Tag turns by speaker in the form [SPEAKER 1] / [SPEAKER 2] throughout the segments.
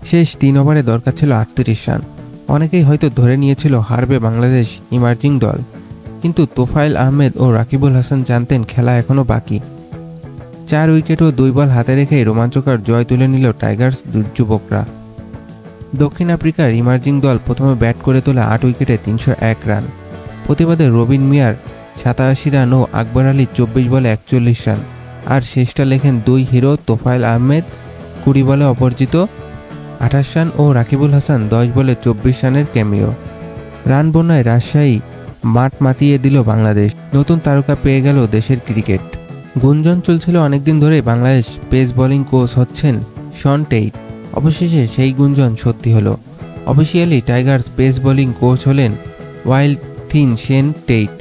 [SPEAKER 1] শেষ 3 ওভারে দরকার ছিল 38 রান। অনেকেই হয়তো ধরে নিয়েছিল হারবে বাংলাদেশ ইমার্জিং দল, কিন্তু তোফায়েল আহমেদ ও রাকিবুল হাসান জানতেন খেলা এখনও বাকি। 4 উইকেট ও 2 বল হাতে রেখেই রোমাঞ্চকর জয় তুলে নিল টাইগার্স যুবকরা। দক্ষিণ আফ্রিকার ইমার্জিং দল প্রথমে ব্যাট করে তোলে 8 উইকেটে 301 রান। প্রতিবাদে রবিন মিয়ার 87 রান ও আকবর আলী 24 বলে 41 রান। আর শেষটা লেখেন 2 হিরো তোফায়েল আহমেদ 20 বলে অপরাজিত 28 রান ও রাকিবুল হাসান 10 বলে 24 রানের ক্যামিও। রান বন্যায় রাজশাহী মাঠ মাতিয়ে দিল বাংলাদেশ। নতুন তারকা পেয়ে গেল দেশের ক্রিকেট। গুঞ্জন চলছিল অনেকদিন ধরে বাংলাদেশ পেস বোলিং কোচ হচ্ছেন শন টেইট। অবশেষে সেই গুঞ্জন সত্যি হলো। Officially Tigers pace bowling coach হলেন ওয়াইল্ড থিন শেন টেইট।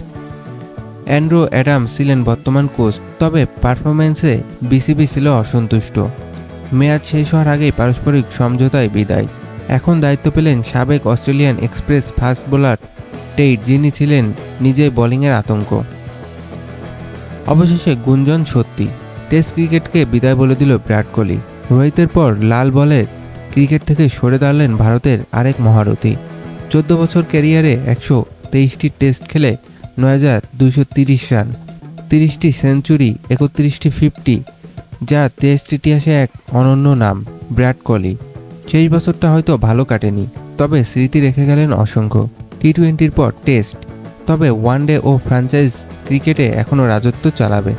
[SPEAKER 1] অ্যান্ড্রু অ্যাডামস ছিলেন বর্তমান কোচ, তবে পারফরম্যান্সে বিসিবি ছিল অসন্তুষ্ট। মেয়াদ শেষ হওয়ার আগেই পারস্পরিক সমঝোতায় বিদায়। এখন দায়িত্ব পেলেন সাবেক Australian express fast bowler Tait, যিনি ছিলেন নিজেই বোলিংয়ের আতঙ্ক। অবশেষে গুঞ্জন সত্যি, টেস্ট ক্রিকেটকে বিদায় বলে দিল বিরাট কোহলি। রোহিতের পর লাল বলের ক্রিকেট থেকে সরে দাঁড়ালেন ভারতের আরেক মহারথী। 14 বছর ক্যারিয়ারে 123টি টেস্ট খেলে 9230 রান, 30টি সেঞ্চুরি, 31টি 50, যা টেস্ট ইতিহাসে এক অনন্য নাম বিরাট কোহলি। শেষ বছরটা হয়তো ভালো কাটেনি, তবে স্মৃতি রেখে গেলেন অসংখ্য। টি20-র পর টেস্ট, তবে ওয়ানডে ও ফ্র্যাঞ্চাইজ ক্রিকেটে এখনও রাজত্ব চালাবে।